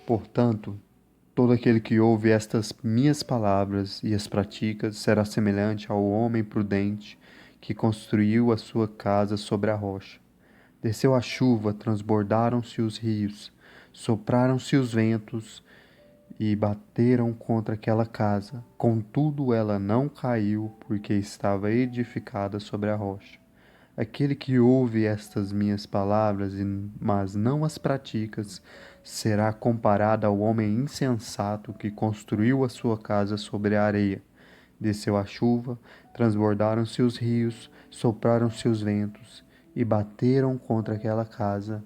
Portanto, todo aquele que ouve estas minhas palavras e as pratica será semelhante ao homem prudente que construiu a sua casa sobre a rocha. Desceu a chuva, transbordaram-se os rios, sopraram-se os ventos e bateram contra aquela casa. Contudo, ela não caiu, porque estava edificada sobre a rocha. Aquele que ouve estas minhas palavras, mas não as pratica, será comparado ao homem insensato que construiu a sua casa sobre a areia. Desceu a chuva, transbordaram-se os rios, sopraram-se os ventos e bateram contra aquela casa,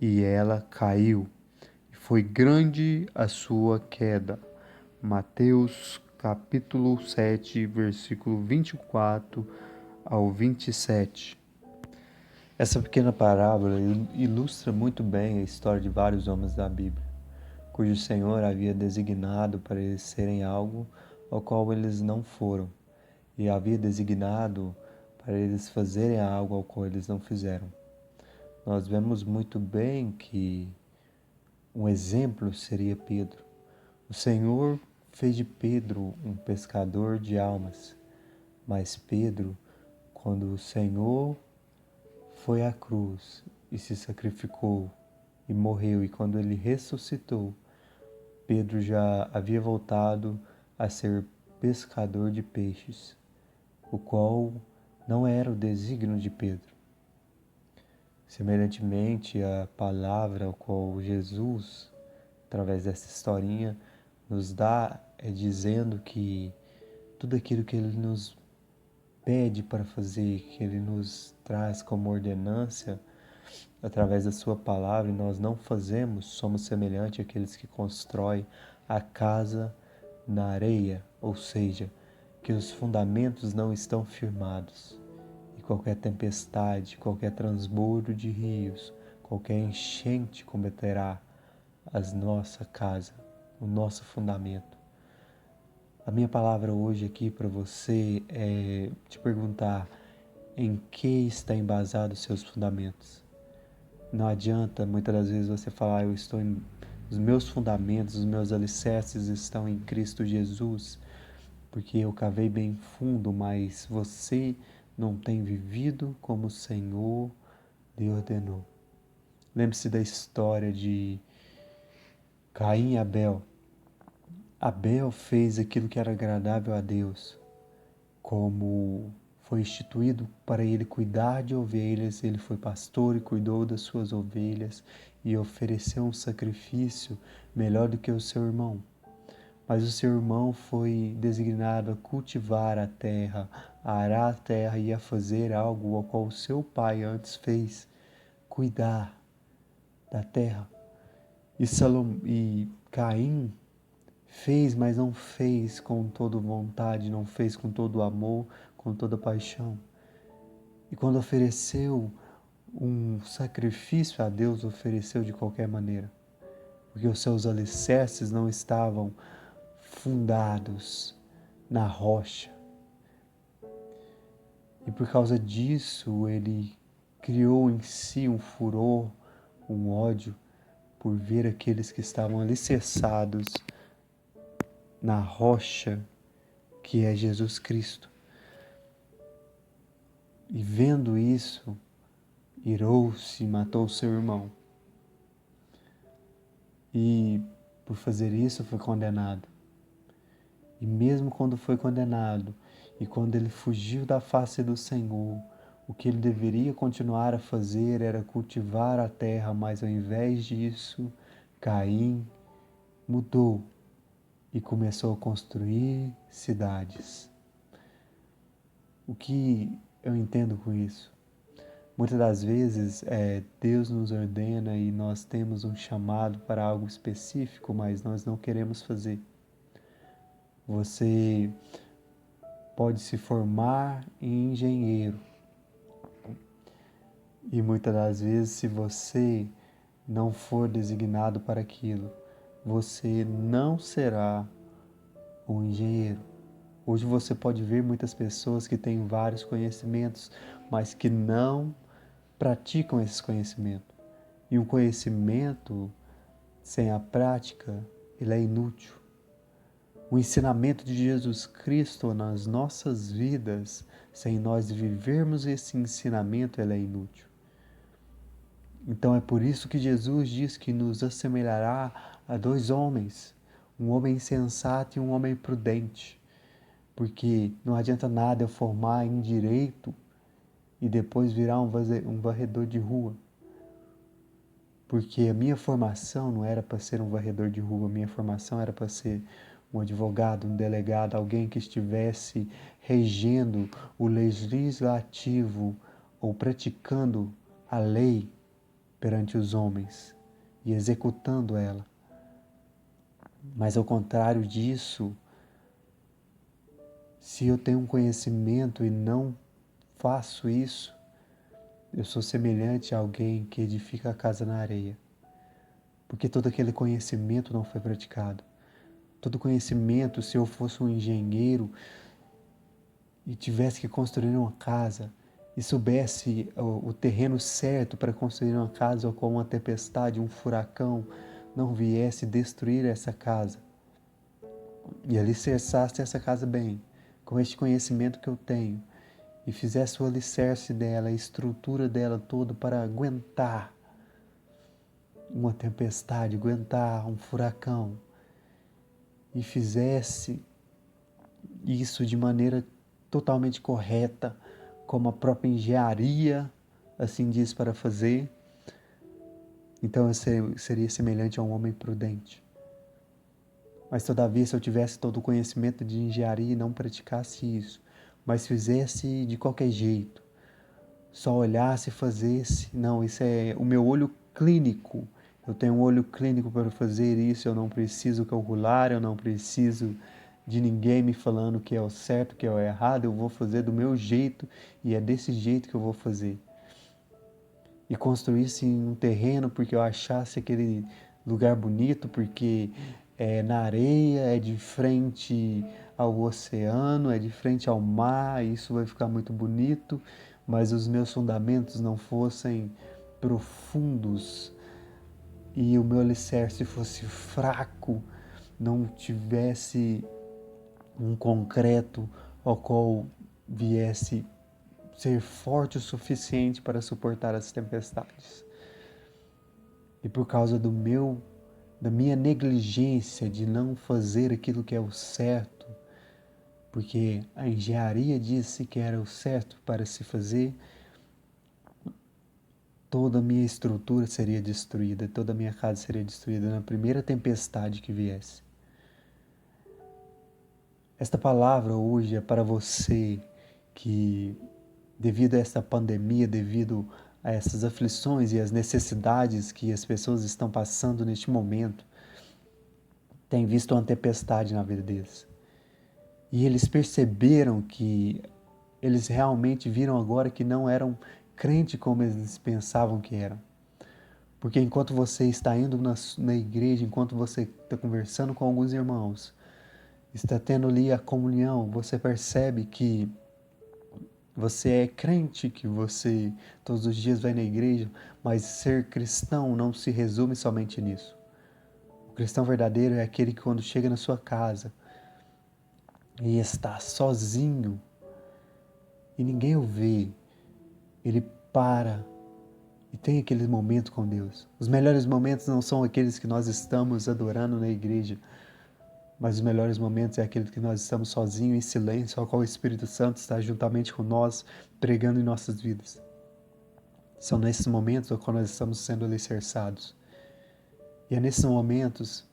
e ela caiu. E foi grande a sua queda. Mateus capítulo 7, versículo 24 ao 27. Essa pequena parábola ilustra muito bem a história de vários homens da Bíblia, cujo Senhor havia designado para eles serem algo ao qual eles não foram, e havia designado para eles fazerem algo ao qual eles não fizeram. Nós vemos muito bem que um exemplo seria Pedro. O Senhor fez de Pedro um pescador de almas, mas Pedro, quando o Senhor foi à cruz e se sacrificou e morreu, e quando ele ressuscitou, Pedro já havia voltado a ser pescador de peixes, o qual não era o desígnio de Pedro. Semelhantemente, a palavra ao qual Jesus, através dessa historinha, nos dá é dizendo que tudo aquilo que ele nos pede para fazer, que ele nos traz como ordenância, através da sua palavra, e nós não fazemos, somos semelhantes àqueles que constroem a casa na areia, ou seja, que os fundamentos não estão firmados. E qualquer tempestade, qualquer transbordo de rios, qualquer enchente cometerá a nossa casa, o nosso fundamento. A minha palavra hoje aqui para você é te perguntar em que está embasado os seus fundamentos. Não adianta muitas das vezes você falar, os meus fundamentos, os meus alicerces estão em Cristo Jesus, porque eu cavei bem fundo, mas você não tem vivido como o Senhor lhe ordenou. Lembre-se da história de Caim e Abel. Abel fez aquilo que era agradável a Deus, como foi instituído para ele cuidar de ovelhas, ele foi pastor e cuidou das suas ovelhas e ofereceu um sacrifício melhor do que o seu irmão. Mas o seu irmão foi designado a cultivar a terra, a arar a terra e a fazer algo ao qual o seu pai antes fez, cuidar da terra. E Caim fez, mas não fez com toda vontade, não fez com todo amor, com toda paixão. E quando ofereceu um sacrifício a Deus, ofereceu de qualquer maneira, porque os seus alicerces não estavam fundados na rocha. E por causa disso, ele criou em si um furor, um ódio, por ver aqueles que estavam alicerçados na rocha, que é Jesus Cristo. E vendo isso, irou-se e matou seu irmão. E por fazer isso foi condenado. E mesmo quando foi condenado, e quando ele fugiu da face do Senhor, o que ele deveria continuar a fazer era cultivar a terra, mas ao invés disso, Caim mudou e começou a construir cidades. O que eu entendo com isso? Muitas das vezes Deus nos ordena e nós temos um chamado para algo específico, mas nós não queremos fazer. Você pode se formar em engenheiro e muitas das vezes, se você não for designado para aquilo, você não será um engenheiro. Hoje você pode ver muitas pessoas que têm vários conhecimentos, mas que não praticam esses conhecimentos. E um conhecimento sem a prática, ele é inútil. O ensinamento de Jesus Cristo nas nossas vidas, sem nós vivermos esse ensinamento, ele é inútil. Então é por isso que Jesus diz que nos assemelhará a dois homens, um homem insensato e um homem prudente. Porque não adianta nada eu formar em direito e depois virar um varredor de rua. Porque a minha formação não era para ser um varredor de rua, a minha formação era para ser um advogado, um delegado, alguém que estivesse regendo o legislativo ou praticando a lei perante os homens e executando ela. Mas ao contrário disso, se eu tenho um conhecimento e não faço isso, eu sou semelhante a alguém que edifica a casa na areia. Porque todo aquele conhecimento não foi praticado. Todo conhecimento, se eu fosse um engenheiro e tivesse que construir uma casa e soubesse o terreno certo para construir uma casa ou com uma tempestade, um furacão, não viesse destruir essa casa e alicerçasse essa casa bem, com este conhecimento que eu tenho, e fizesse o alicerce dela, a estrutura dela toda para aguentar uma tempestade, aguentar um furacão, e fizesse isso de maneira totalmente correta, como a própria engenharia assim diz para fazer, então eu seria semelhante a um homem prudente. Mas todavia, se eu tivesse todo o conhecimento de engenharia e não praticasse isso, mas fizesse de qualquer jeito, só olhasse e fazesse, não, isso é o meu olho clínico, eu tenho um olho clínico para fazer isso, eu não preciso calcular, eu não preciso de ninguém me falando que é o certo, que é o errado, eu vou fazer do meu jeito e é desse jeito que eu vou fazer. E construísse um terreno porque eu achasse aquele lugar bonito, porque na areia, é de frente ao oceano, é de frente ao mar, isso vai ficar muito bonito, mas os meus fundamentos não fossem profundos e o meu alicerce fosse fraco, não tivesse um concreto ao qual viesse ser forte o suficiente para suportar as tempestades. E por causa da minha negligência de não fazer aquilo que é o certo, porque a engenharia disse que era o certo para se fazer, toda a minha estrutura seria destruída, toda a minha casa seria destruída na primeira tempestade que viesse. Esta palavra hoje é para você que, devido a esta pandemia, devido a essas aflições e as necessidades que as pessoas estão passando neste momento, tem visto uma tempestade na vida deles. E eles perceberam que eles realmente viram agora que não eram crentes como eles pensavam que eram. Porque enquanto você está indo na igreja, enquanto você está conversando com alguns irmãos, está tendo ali a comunhão, você percebe que você é crente, que você todos os dias vai na igreja, mas ser cristão não se resume somente nisso. O cristão verdadeiro é aquele que quando chega na sua casa e está sozinho e ninguém o vê, ele para e tem aquele momento com Deus. Os melhores momentos não são aqueles que nós estamos adorando na igreja, mas os melhores momentos é aqueles que nós estamos sozinhos, em silêncio, ao qual o Espírito Santo está juntamente com nós, pregando em nossas vidas. São nesses momentos ao qual nós estamos sendo alicerçados. E é nesses momentos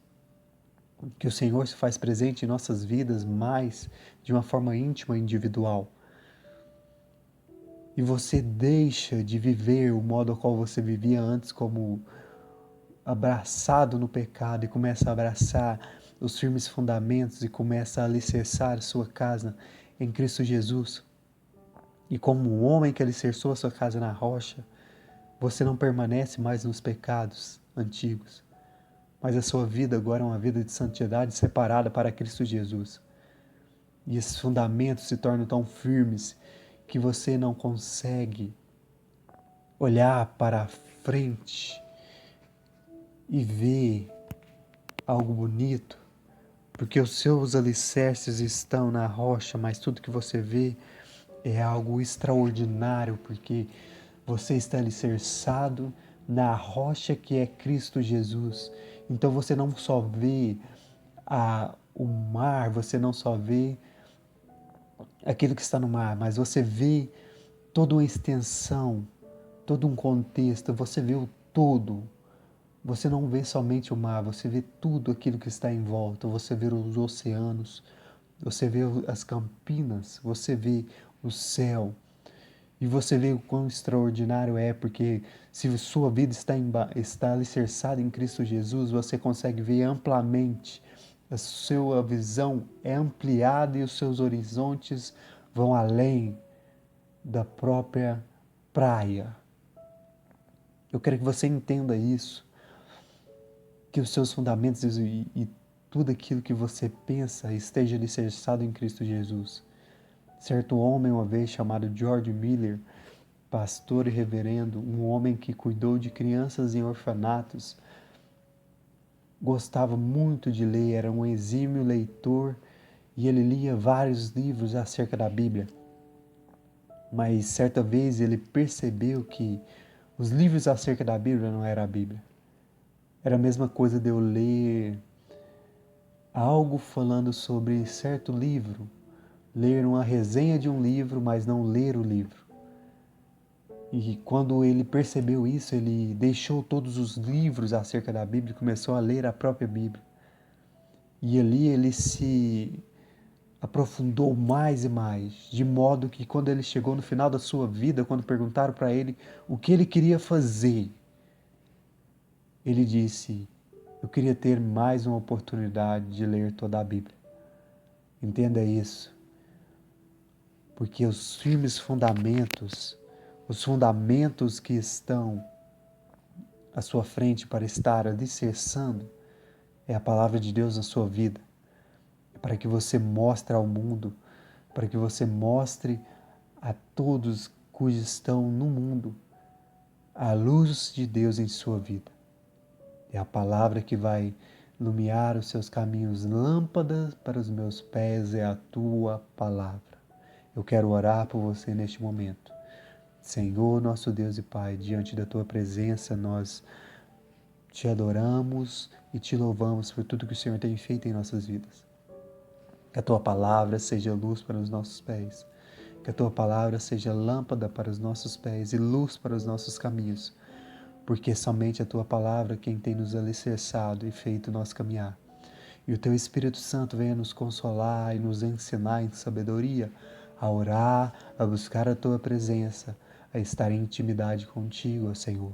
que o Senhor se faz presente em nossas vidas mais de uma forma íntima e individual. E você deixa de viver o modo ao qual você vivia antes, como abraçado no pecado, e começa a abraçar os firmes fundamentos e começa a alicerçar sua casa em Cristo Jesus. E como um homem que alicerçou a sua casa na rocha, você não permanece mais nos pecados antigos, mas a sua vida agora é uma vida de santidade separada para Cristo Jesus. E esses fundamentos se tornam tão firmes que você não consegue olhar para frente e ver algo bonito, porque os seus alicerces estão na rocha, mas tudo que você vê é algo extraordinário, porque você está alicerçado na rocha que é Cristo Jesus. Então você não só vê o mar, você não só vê aquilo que está no mar, mas você vê toda uma extensão, todo um contexto, você vê o todo. Você não vê somente o mar, você vê tudo aquilo que está em volta, você vê os oceanos, você vê as campinas, você vê o céu. E você vê o quão extraordinário é, porque se sua vida está alicerçada em Cristo Jesus, você consegue ver amplamente. A sua visão é ampliada e os seus horizontes vão além da própria praia. Eu quero que você entenda isso, que os seus fundamentos e tudo aquilo que você pensa esteja alicerçado em Cristo Jesus. Certo homem, uma vez chamado George Miller, pastor e reverendo, um homem que cuidou de crianças em orfanatos, gostava muito de ler, era um exímio leitor e ele lia vários livros acerca da Bíblia. Mas certa vez ele percebeu que os livros acerca da Bíblia não eram a Bíblia. Era a mesma coisa de eu ler algo falando sobre certo livro, ler uma resenha de um livro, mas não ler o livro. E quando ele percebeu isso, ele deixou todos os livros acerca da Bíblia e começou a ler a própria Bíblia. E ali ele se aprofundou mais e mais, de modo que quando ele chegou no final da sua vida, quando perguntaram para ele o que ele queria fazer, ele disse: eu queria ter mais uma oportunidade de ler toda a Bíblia. Entenda isso, porque os firmes fundamentos, os fundamentos que estão à sua frente para estar alicerçando, é a palavra de Deus na sua vida. É para que você mostre ao mundo, para que você mostre a todos cujos estão no mundo a luz de Deus em sua vida. É a palavra que vai iluminar os seus caminhos, lâmpadas para os meus pés é a tua palavra. Eu quero orar por você neste momento. Senhor, nosso Deus e Pai, diante da tua presença nós te adoramos e te louvamos por tudo que o Senhor tem feito em nossas vidas. Que a tua palavra seja luz para os nossos pés. Que a tua palavra seja lâmpada para os nossos pés e luz para os nossos caminhos. Porque somente a tua palavra é quem tem nos alicerçado e feito nós caminhar. E o teu Espírito Santo venha nos consolar e nos ensinar em sabedoria a orar, a buscar a tua presença, a estar em intimidade contigo, ó Senhor.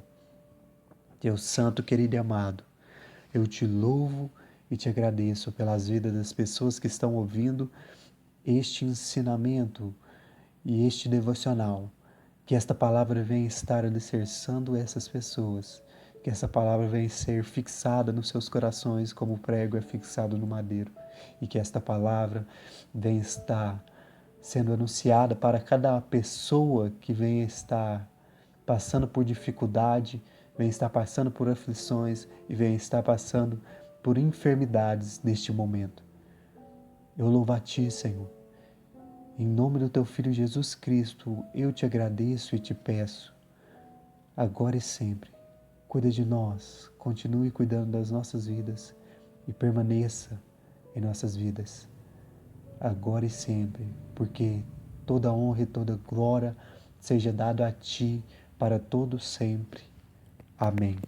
Deus Santo, querido e amado, eu te louvo e te agradeço pelas vidas das pessoas que estão ouvindo este ensinamento e este devocional. Que esta palavra venha estar alicerçando essas pessoas. Que essa palavra venha ser fixada nos seus corações como o prego é fixado no madeiro. E que esta palavra venha estar sendo anunciada para cada pessoa que venha estar passando por dificuldade, venha estar passando por aflições e venha estar passando por enfermidades neste momento. Eu louvo a Ti, Senhor. Em nome do Teu Filho Jesus Cristo, eu te agradeço e te peço, agora e sempre, cuida de nós, continue cuidando das nossas vidas e permaneça em nossas vidas, agora e sempre, porque toda honra e toda glória seja dado a Ti para todo sempre. Amém.